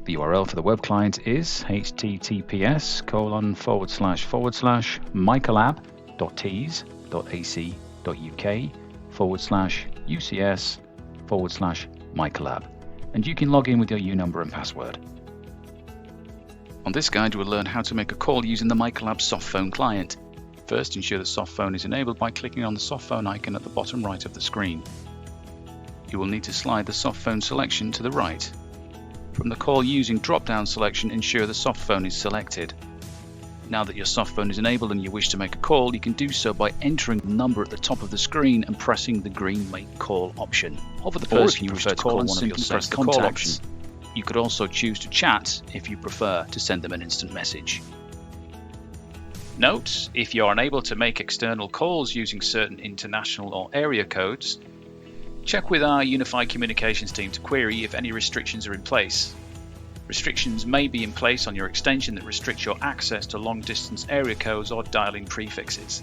The URL for the web client is https://mycollab.tees.ac.uk/UCS/MiCollab, and you can log in with your U number and password. On this guide, we'll learn how to make a call using the MiCollab softphone client. First, ensure the softphone is enabled by clicking on the softphone icon at the bottom right of the screen. You will need to slide the softphone selection to the right. From the Call Using drop-down selection, ensure the softphone is selected. Now that your softphone is enabled and you wish to make a call, you can do so by entering the number at the top of the screen and pressing the green Make Call option. Hover the person you prefer to call and simply press the call option. You could also choose to chat if you prefer to send them an instant message. Note, if you are unable to make external calls using certain international or area codes, check with our Unified Communications team to query if any restrictions are in place. Restrictions may be in place on your extension that restrict your access to long-distance area codes or dialing prefixes.